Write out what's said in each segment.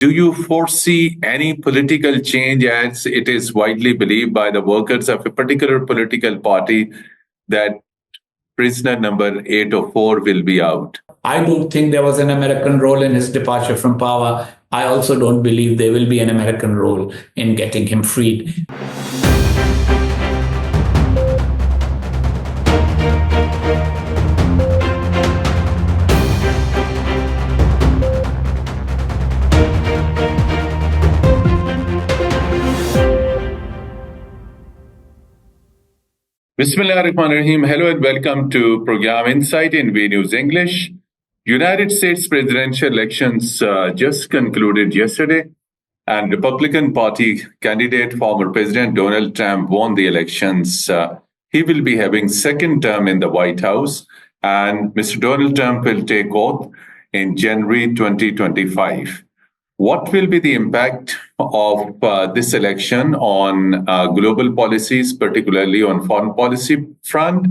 do you foresee any political change, as it is widely believed by the workers of a particular political party that prisoner number 804 will be out? I don't think there was an American role in his departure from power. I also don't believe there will be an American role in getting him freed. Bismillahirrahmanirrahim. Hello and welcome to program Insight in V News English. United States presidential elections just concluded yesterday, and Republican Party candidate former President Donald Trump won the elections. He will be having second term in the White House, and Mr. Donald Trump will take oath in January 2025. What will be the impact of this election on global policies, particularly on foreign policy front?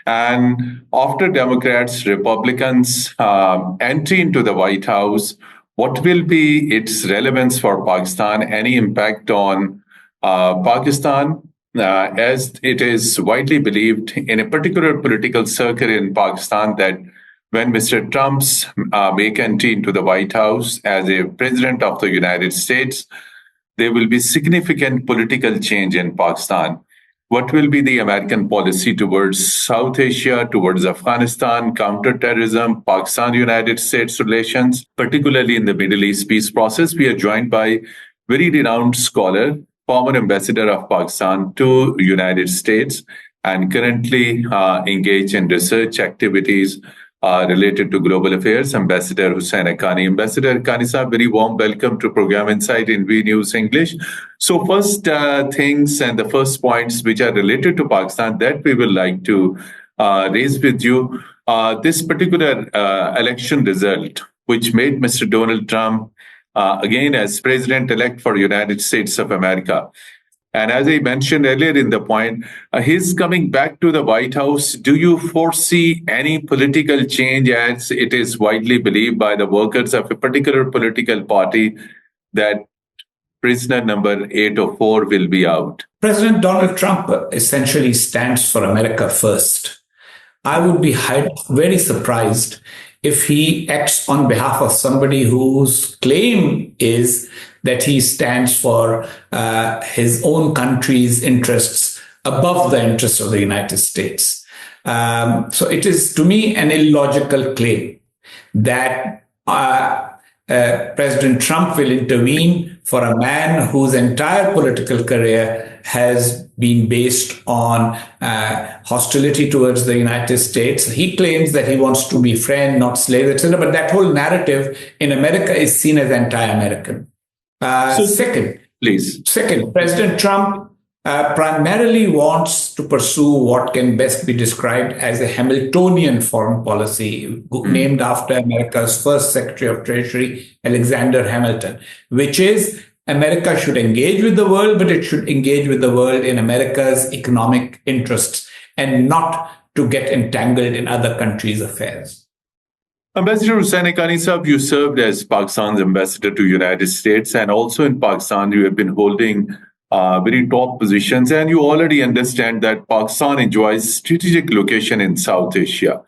And after Democrats, Republicans entry into the White House, what will be its relevance for Pakistan? Any impact on Pakistan? As it is widely believed in a particular political circle in Pakistan that when Mr. Trump's make entry into the White House as a president of the United States, there will be significant political change in Pakistan. What will be the American policy towards South Asia, towards Afghanistan, counterterrorism, Pakistan-United States relations, particularly in the Middle East peace process? We are joined by very renowned scholar, former ambassador of Pakistan to United States, and currently engaged in research activities related to global affairs, Ambassador Husain Haqqani. Ambassador Haqqani sahab, very warm welcome to program Insight in V News English. So first things and the first points which are related to Pakistan that we would like to raise with you, this particular election result, which made Mr. Donald Trump again as president-elect for United States of America. And as I mentioned earlier in the point, he's coming back to the White House. Do you foresee any political change, as it is widely believed by the workers of a particular political party that prisoner number 804 will be out? President Donald Trump essentially stands for America first. I would be very surprised if he acts on behalf of somebody whose claim is that he stands for his own country's interests above the interests of the United States. So it is, to me, an illogical claim that President Trump will intervene for a man whose entire political career has been based on hostility towards the United States. He claims that he wants to be friend, not slave, etc. But that whole narrative in America is seen as anti-American. Second, President Trump primarily wants to pursue what can best be described as a Hamiltonian foreign policy, named after America's first Secretary of Treasury, Alexander Hamilton, which is America should engage with the world, but it should engage with the world in America's economic interests and not to get entangled in other countries' affairs. Ambassador Husain Haqqani sahab, you served as Pakistan's ambassador to United States, and also in Pakistan you have been holding very top positions, and you already understand that Pakistan enjoys strategic location in South Asia.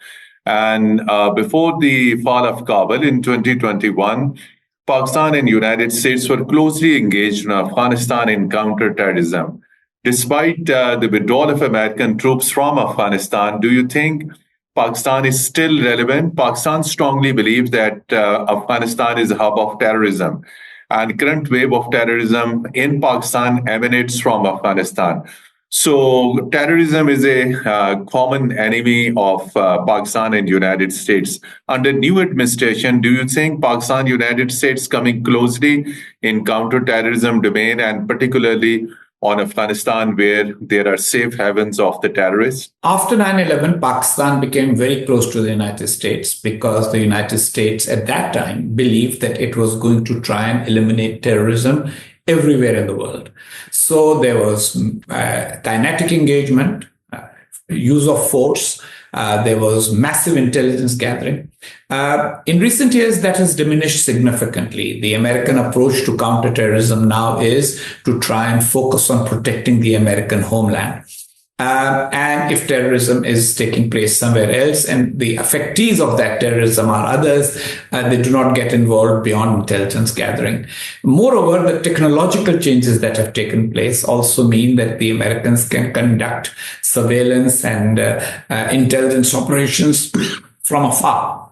And before the fall of Kabul in 2021, Pakistan and United States were closely engaged in Afghanistan in counterterrorism. Despite the withdrawal of American troops from Afghanistan, do you think Pakistan is still relevant? Pakistan strongly believes that Afghanistan is a hub of terrorism, and current wave of terrorism in Pakistan emanates from Afghanistan. So terrorism is a common enemy of Pakistan and United States. Under new administration, do you think Pakistan, United States coming closely in counterterrorism domain, and particularly on Afghanistan, where there are safe havens of the terrorists? After 9/11, Pakistan became very close to the United States because the United States at that time believed that it was going to try and eliminate terrorism everywhere in the world. So there was kinetic engagement, use of force, There was massive intelligence gathering. In recent years, that has diminished significantly. The American approach to counterterrorism now is to try and focus on protecting the American homeland. And if terrorism is taking place somewhere else and the affectees of that terrorism are others, they do not get involved beyond intelligence gathering. Moreover, the technological changes that have taken place also mean that the Americans can conduct surveillance and intelligence operations from afar.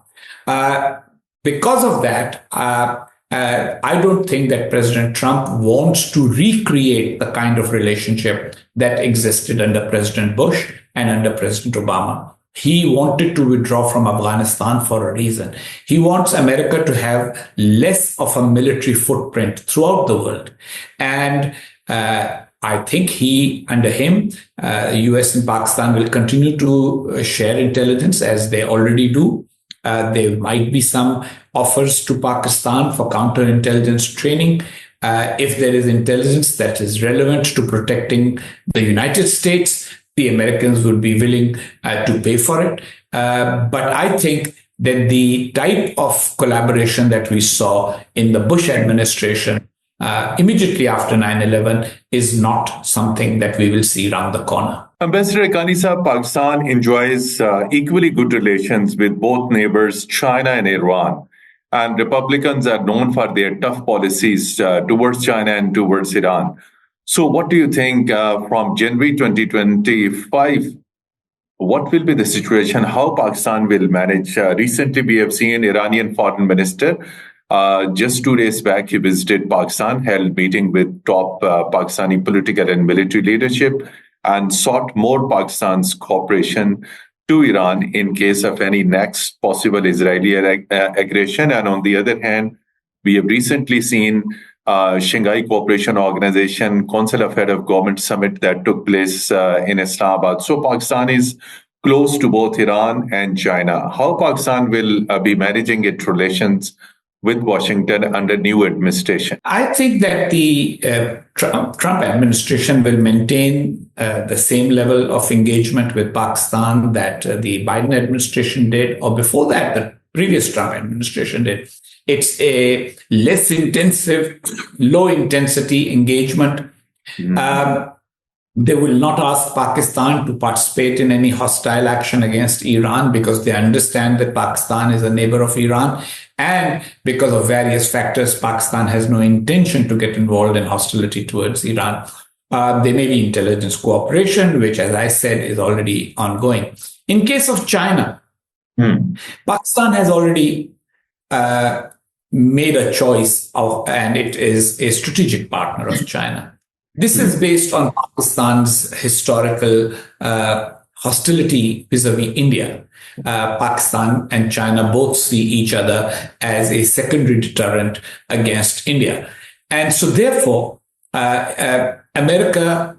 Because of that, I don't think that President Trump wants to recreate the kind of relationship that existed under President Bush and under President Obama. He wanted to withdraw from Afghanistan for a reason. He wants America to have less of a military footprint throughout the world. And I think under him, US and Pakistan will continue to share intelligence as they already do. There might be some offers to Pakistan for counterintelligence training. If there is intelligence that is relevant to protecting the United States, the Americans would be willing to pay for it. But I think that the type of collaboration that we saw in the Bush administration immediately after 9/11 is not something that we will see around the corner. Ambassador Haqqani sahab, Pakistan enjoys equally good relations with both neighbors, China and Iran. And Republicans are known for their tough policies towards China and towards Iran. So what do you think from January 2025, what will be the situation? How Pakistan will manage? Recently, we have seen Iranian foreign minister. Just 2 days back, he visited Pakistan, held meeting with top Pakistani political and military leadership, and sought more Pakistan's cooperation to Iran in case of any next possible Israeli aggression. And on the other hand, we have recently seen Shanghai Cooperation Organization Council of Head of Government Summit that took place in Islamabad. So Pakistan is close to both Iran and China. How Pakistan will be managing its relations with Washington under new administration? I think that the Trump administration will maintain the same level of engagement with Pakistan that the Biden administration did, or before that, the previous Trump administration did. It's a less intensive, low intensity engagement. They will not ask Pakistan to participate in any hostile action against Iran because they understand that Pakistan is a neighbor of Iran. And because of various factors, Pakistan has no intention to get involved in hostility towards Iran. There may be intelligence cooperation, which, as I said, is already ongoing. In case of China, Pakistan has already made a choice, and it is a strategic partner of China. This is based on Pakistan's historical hostility vis-a-vis India. Pakistan and China both see each other as a secondary deterrent against India. And so therefore, America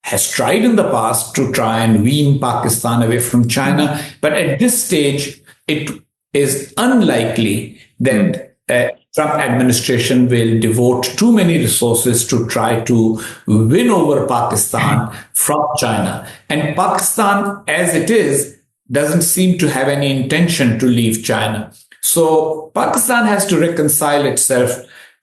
has tried in the past to try and wean Pakistan away from China. But at this stage, it is unlikely that Trump administration will devote too many resources to try to win over Pakistan from China. And Pakistan, as it is, doesn't seem to have any intention to leave China. So Pakistan has to reconcile itself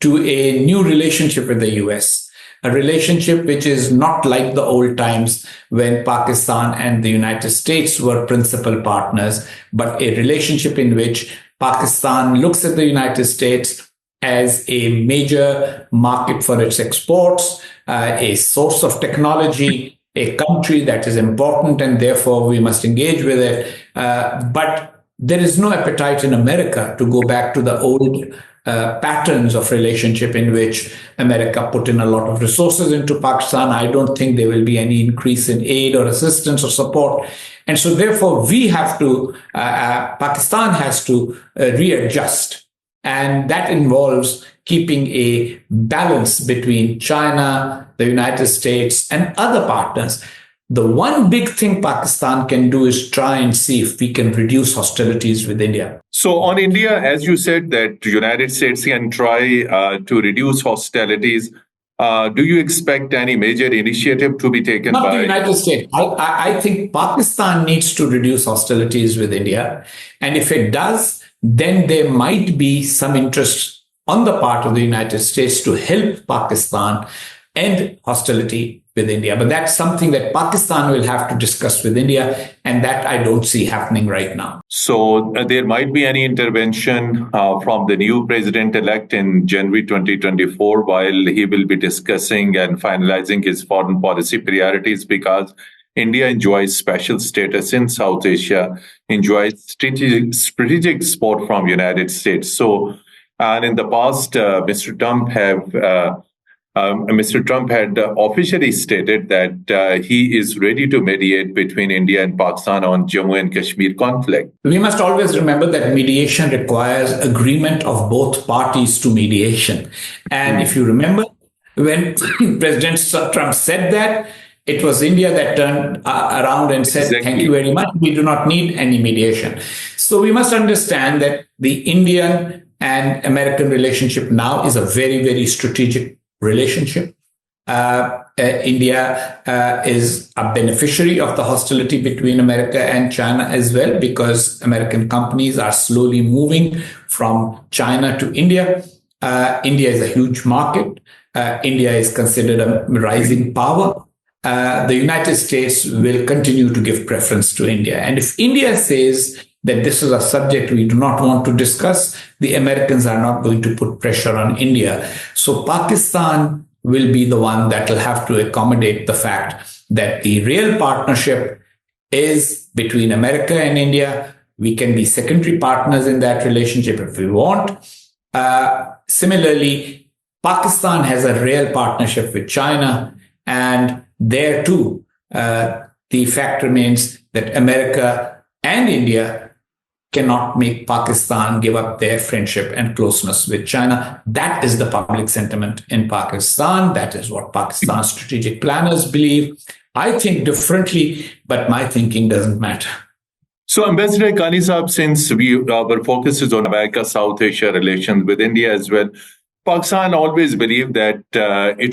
to a new relationship with the US, a relationship which is not like the old times when Pakistan and the United States were principal partners, but a relationship in which Pakistan looks at the United States as a major market for its exports, a source of technology, a country that is important, and therefore we must engage with it. But there is no appetite in America to go back to the old patterns of relationship in which America put in a lot of resources into Pakistan. I don't think there will be any increase in aid or assistance or support. And so therefore we have to, Pakistan has to readjust. And that involves keeping a balance between China, the United States, and other partners. The one big thing Pakistan can do is try and see if we can reduce hostilities with India. So on India, as you said, that the United States can try to reduce hostilities. Do you expect any major initiative to be taken Not the by? United States. I think Pakistan needs to reduce hostilities with India. And if it does, then there might be some interest on the part of the United States to help Pakistan end hostility with India. But that's something that Pakistan will have to discuss with India. And that I don't see happening right now. So there might be any intervention from the new president-elect in January 2024 while he will be discussing and finalizing his foreign policy priorities, because India enjoys special status in South Asia, enjoys strategic support from United States. So, and in the past, Mr. Trump had officially stated that he is ready to mediate between India and Pakistan on Jammu and Kashmir conflict. We must always remember that mediation requires agreement of both parties to mediation. And if you remember, when President Trump said that, it was India that turned around and said, Exactly. Thank you very much. We do not need any mediation. So we must understand that the Indian and American relationship now is a very, very strategic relationship. India is a beneficiary of the hostility between America and China as well, because American companies are slowly moving from China to India. India is a huge market. India is considered a rising power. The United States will continue to give preference to India. And if India says that this is a subject we do not want to discuss, the Americans are not going to put pressure on India. So Pakistan will be the one that will have to accommodate the fact that the real partnership is between America and India. We can be secondary partners in that relationship if we want. Similarly, Pakistan has a real partnership with China, and there too, the fact remains that America and India cannot make Pakistan give up their friendship and closeness with China. That is the public sentiment in Pakistan. That is what Pakistan's strategic planners believe. I think differently, but my thinking doesn't matter. So, Ambassador Haqqani Saab, since our focus is on America-South Asia relations with India as well, Pakistan always believed that it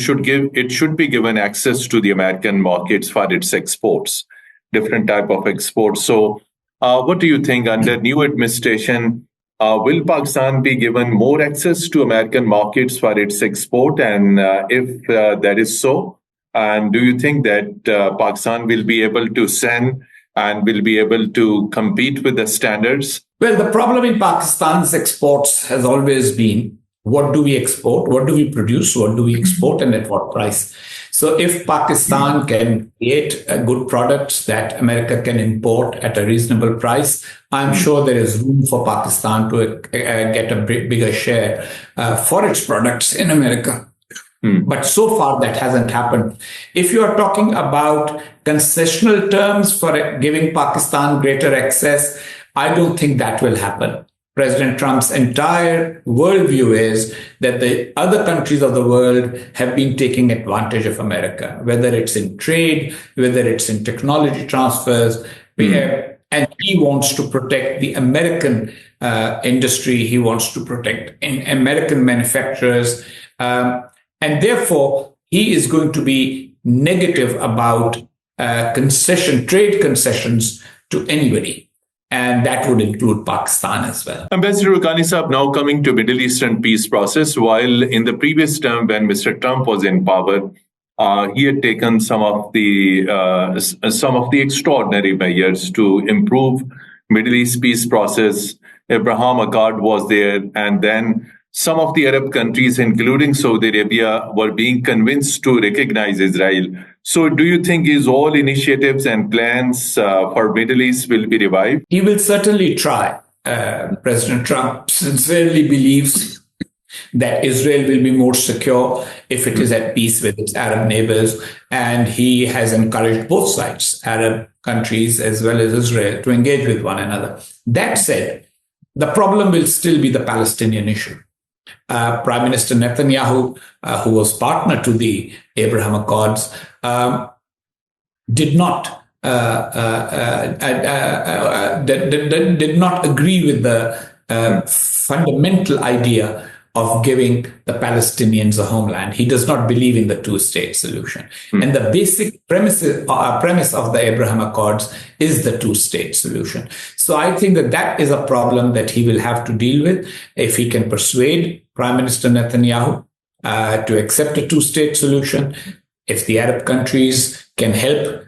should be given access to the American markets for its exports, different type of exports. So, what do you think under new administration? Will Pakistan be given more access to American markets for its export? And if that is so, and do you think that Pakistan will be able to send and will be able to compete with the standards? Well, the problem in Pakistan's exports has always been, what do we export? What do we produce? What do we export, and at what price? So if Pakistan can create good products that America can import at a reasonable price, I'm sure there is room for Pakistan to get a bigger share for its products in America. But so far, that hasn't happened. If you are talking about concessional terms for giving Pakistan greater access, I don't think that will happen. President Trump's entire worldview is that the other countries of the world have been taking advantage of America, whether it's in trade, whether it's in technology transfers. And he wants to protect the American industry. He wants to protect American manufacturers. And therefore, he is going to be negative about trade concessions to anybody. And that would include Pakistan as well. Ambassador Haqqani Saab, now coming to Middle Eastern peace process, while in the previous term when Mr. Trump was in power, he had taken some of the extraordinary measures to improve Middle East peace process. Abraham Accord was there, and then some of the Arab countries, including Saudi Arabia, were being convinced to recognize Israel. So do you think his all initiatives and plans for Middle East will be revived? He will certainly try. President Trump sincerely believes that Israel will be more secure if it is at peace with its Arab neighbors. And he has encouraged both sides, Arab countries as well as Israel, to engage with one another. That said, the problem will still be the Palestinian issue. Prime Minister Netanyahu, who was partner to the Abraham Accords, did not agree with the fundamental idea of giving the Palestinians a homeland. He does not believe in the two-state solution. And the basic premise of the Abraham Accords is the two-state solution. So I think that is a problem that he will have to deal with if he can persuade Prime Minister Netanyahu to accept a two-state solution, if the Arab countries can help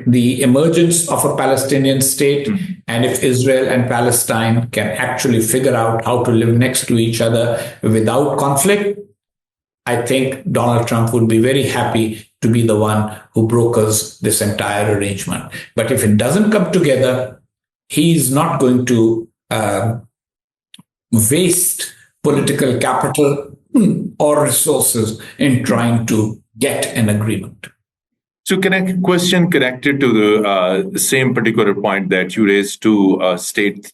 the emergence of a Palestinian state, and if Israel and Palestine can actually figure out how to live next to each other without conflict, I think Donald Trump would be very happy to be the one who brokers this entire arrangement. But if it doesn't come together, he's not going to waste political capital or resources in trying to get an agreement. So, question connected to the same particular point that you raised to state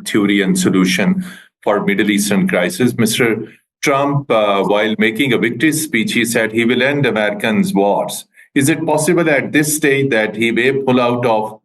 theory and solution for Middle Eastern crisis. Mr. Trump, while making a victory speech, he said he will end Americans' wars. Is it possible at this stage that he may pull out of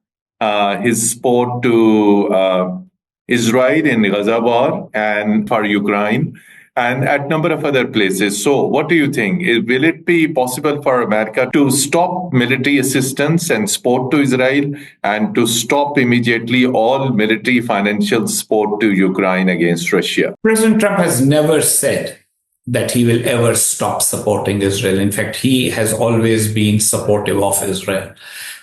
his support to Israel in Gaza war and for Ukraine and at a number of other places? So what do you think? Will it be possible for America to stop military assistance and support to Israel and to stop immediately all military financial support to Ukraine against Russia? President Trump has never said that he will ever stop supporting Israel. In fact, he has always been supportive of Israel.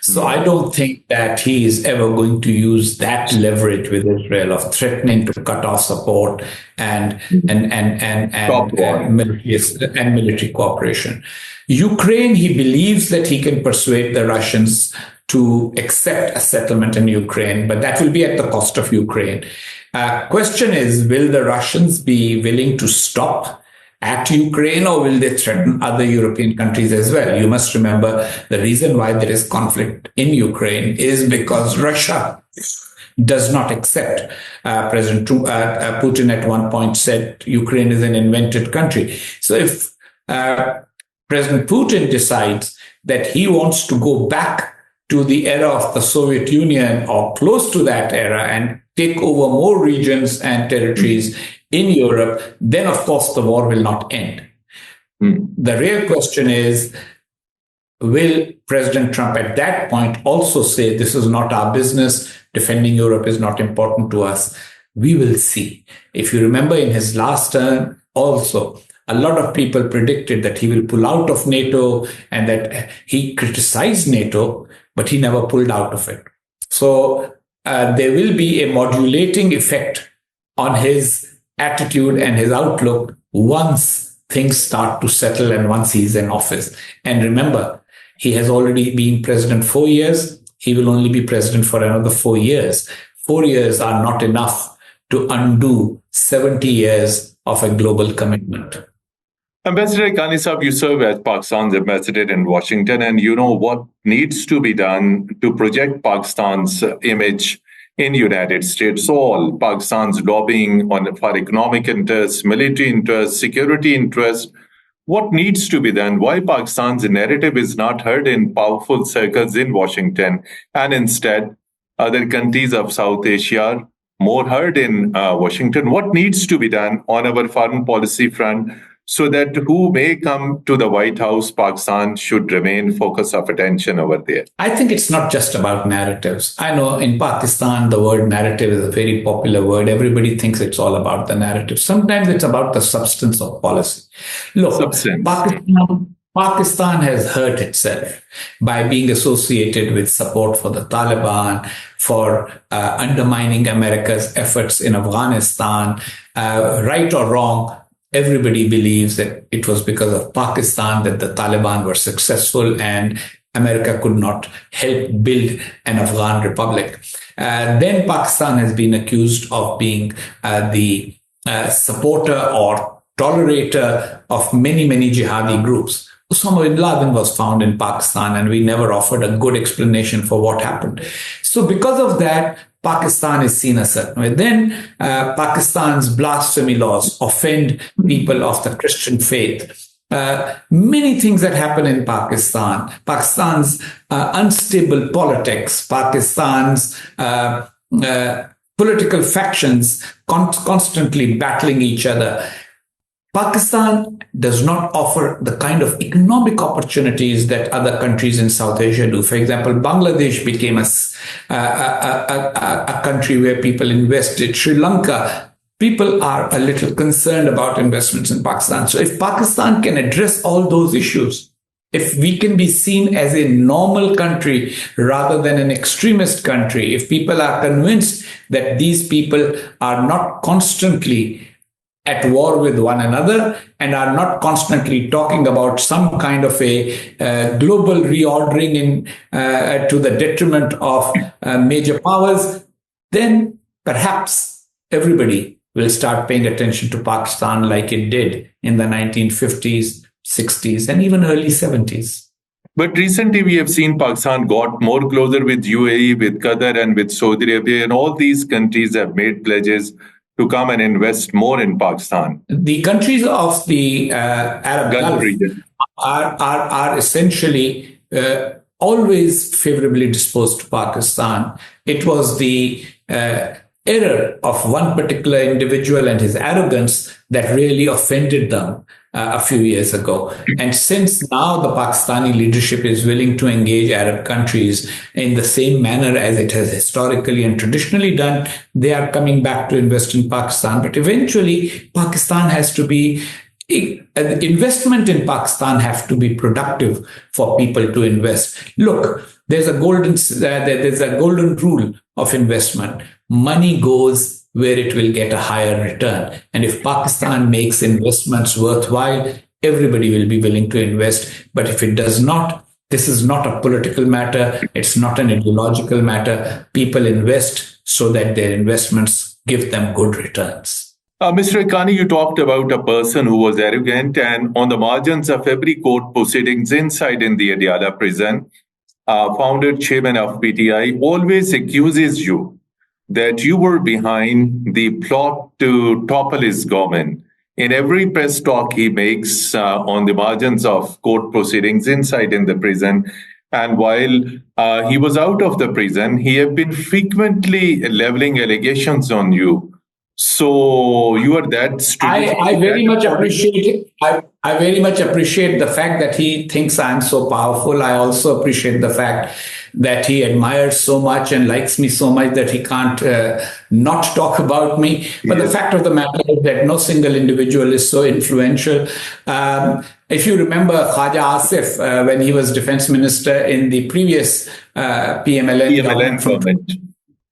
So I don't think that he is ever going to use that leverage with Israel of threatening to cut off support and military cooperation. Ukraine, he believes that he can persuade the Russians to accept a settlement in Ukraine, but that will be at the cost of Ukraine. Question is, will the Russians be willing to stop at Ukraine, or will they threaten other European countries as well? You must remember the reason why there is conflict in Ukraine is because Russia does not accept. President Putin at one point said Ukraine is an invented country. So if President Putin decides that he wants to go back to the era of the Soviet Union or close to that era and take over more regions and territories in Europe, then of course the war will not end. The real question is, will President Trump at that point also say this is not our business, defending Europe is not important to us? We will see. If you remember in his last term also, a lot of people predicted that he will pull out of NATO and that he criticized NATO, but he never pulled out of it. So there will be a modulating effect on his attitude and his outlook once things start to settle and once he's in office. And remember, he has already been president 4 years. He will only be president for another 4 years. 4 years are not enough to undo 70 years of a global commitment. Ambassador Haqqani Sahab, you serve as Pakistan's ambassador in Washington, and you know what needs to be done to project Pakistan's image in United States. So all Pakistan's lobbying for economic interests, military interests, security interests. What needs to be done? Why Pakistan's narrative is not heard in powerful circles in Washington, and instead other countries of South Asia are more heard in Washington? What needs to be done on our foreign policy front so that who may come to the White House, Pakistan should remain focus of attention over there? I think it's not just about narratives. I know in Pakistan, the word narrative is a very popular word. Everybody thinks it's all about the narrative. Sometimes it's about the substance of policy. Look, Pakistan has hurt itself by being associated with support for the Taliban, for undermining America's efforts in Afghanistan. Right or wrong, everybody believes that it was because of Pakistan that the Taliban were successful and America could not help build an Afghan republic. Then Pakistan has been accused of being the supporter or tolerator of many, many jihadi groups. Osama bin Laden was found in Pakistan, and we never offered a good explanation for what happened. So because of that, Pakistan is seen a certain way. Then Pakistan's blasphemy laws offend people of the Christian faith. Many things that happen in Pakistan, Pakistan's unstable politics, Pakistan's political factions constantly battling each other. Pakistan does not offer the kind of economic opportunities that other countries in South Asia do. For example, Bangladesh became a country where people invested. Sri Lanka, people are a little concerned about investments in Pakistan. So if Pakistan can address all those issues, if we can be seen as a normal country rather than an extremist country, if people are convinced that these people are not constantly at war with one another and are not constantly talking about some kind of a global reordering to the detriment of major powers, then perhaps everybody will start paying attention to Pakistan like it did in the 1950s, 60s, and even early 70s. But recently, we have seen Pakistan got more closer with UAE, with Qatar, and with Saudi Arabia, and all these countries have made pledges to come and invest more in Pakistan. The countries of the Arab Gulf region are essentially always favorably disposed to Pakistan. It was the error of one particular individual and his arrogance that really offended them a few years ago. And since now the Pakistani leadership is willing to engage Arab countries in the same manner as it has historically and traditionally done, they are coming back to invest in Pakistan. But eventually, Pakistan has to be investment in Pakistan have to be productive for people to invest. Look, there's a golden rule of investment. Money goes where it will get a higher return. And if Pakistan makes investments worthwhile, everybody will be willing to invest. But if it does not, this is not a political matter. It's not an ideological matter. People invest so that their investments give them good returns. Mr. Haqqani, you talked about a person who was arrogant, and on the margins of every court proceedings inside in the Adiala prison, founder chairman of PTI always accuses you that you were behind the plot to topple his government. In every press talk he makes on the margins of court proceedings inside in the prison, and while he was out of the prison, he have been frequently leveling allegations on you. So you are that stupid. I very much appreciate it. I very much appreciate the fact that he thinks I'm so powerful. I also appreciate the fact that he admires so much and likes me so much that he can't not talk about me. But the fact of the matter is that no single individual is so influential. If you remember Khaja Asif, when he was defense minister in the previous PMLN government.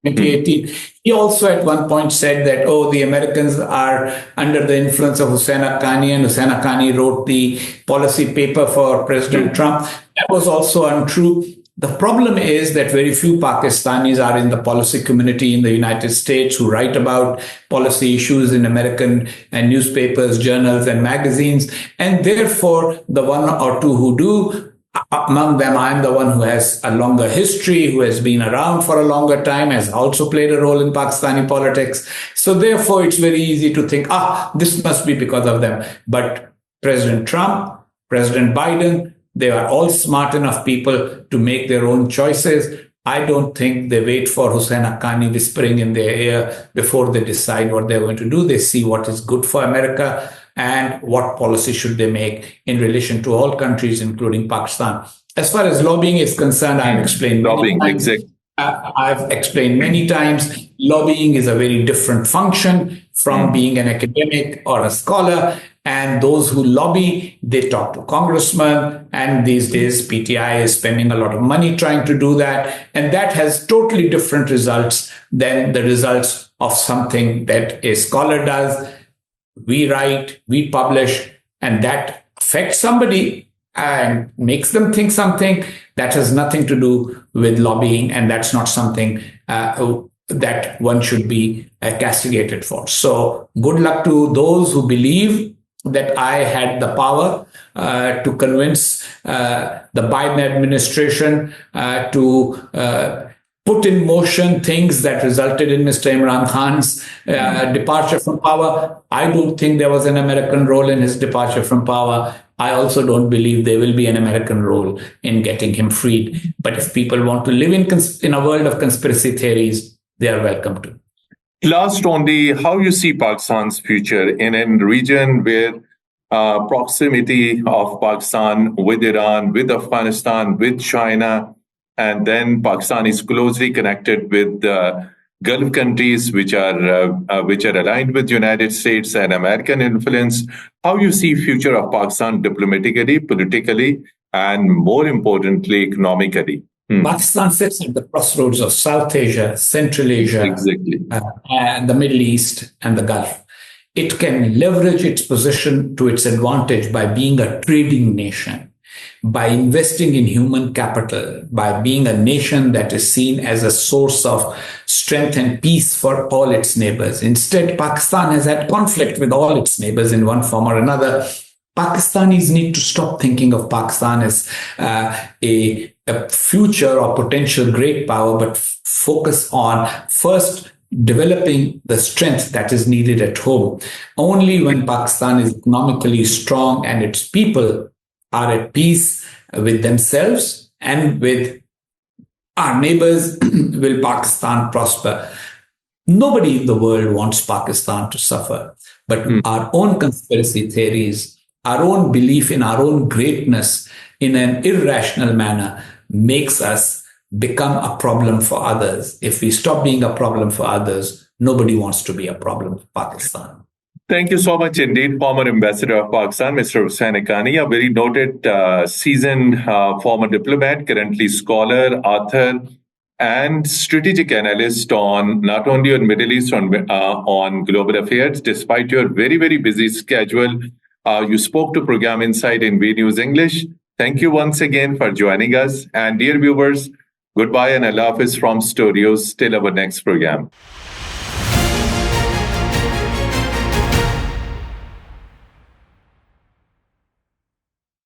2018. He also at one point said that, the Americans are under the influence of Husain Haqqani, and Husain Haqqani wrote the policy paper for President Trump. That was also untrue. The problem is that very few Pakistanis are in the policy community in the United States who write about policy issues in American newspapers, journals, and magazines. And therefore, the one or two who do, among them, I'm the one who has a longer history, who has been around for a longer time, has also played a role in Pakistani politics. So therefore, it's very easy to think, this must be because of them. But President Trump, President Biden, they are all smart enough people to make their own choices. I don't think they wait for Husain Haqqani whispering in their ear before they decide what they're going to do. They see what is good for America and what policy should they make in relation to all countries, including Pakistan. As far as lobbying is concerned, I've explained many times. I've explained many times, lobbying is a very different function from being an academic or a scholar. And those who lobby, they talk to congressmen. And these days, PTI is spending a lot of money trying to do that. And that has totally different results than the results of something that a scholar does. We write, we publish, and that affects somebody and makes them think something. That has nothing to do with lobbying, and that's not something that one should be castigated for. So good luck to those who believe that I had the power to convince the Biden administration to put in motion things that resulted in Mr. Imran Khan's departure from power. I don't think there was an American role in his departure from power. I also don't believe there will be an American role in getting him freed. But if people want to live in a world of conspiracy theories, they are welcome to. Last, only how you see Pakistan's future in a region where proximity of Pakistan with Iran, with Afghanistan, with China, and then Pakistan is closely connected with Gulf countries, which are aligned with United States and American influence. How you see future of Pakistan diplomatically, politically, and more importantly, economically? Pakistan sits at the crossroads of South Asia, Central Asia, Exactly. and the Middle East and the Gulf. It can leverage its position to its advantage by being a trading nation, by investing in human capital, by being a nation that is seen as a source of strength and peace for all its neighbors. Instead, Pakistan has had conflict with all its neighbors in one form or another. Pakistanis need to stop thinking of Pakistan as a future or potential great power, but focus on first developing the strength that is needed at home. Only when Pakistan is economically strong and its people are at peace with themselves and with our neighbors will Pakistan prosper. Nobody in the world wants Pakistan to suffer, but our own conspiracy theories, our own belief in our own greatness in an irrational manner makes us become a problem for others. If we stop being a problem for others, nobody wants to be a problem for Pakistan. Thank you so much indeed, former Ambassador of Pakistan, Mr. Husain Haqqani, a very noted, seasoned former diplomat, currently scholar, author, and strategic analyst on not only on Middle East, on global affairs. Despite your very, very busy schedule, you spoke to Program Insight in V News English. Thank you once again for joining us. And dear viewers, goodbye and Allah Hafiz from studios till our next program.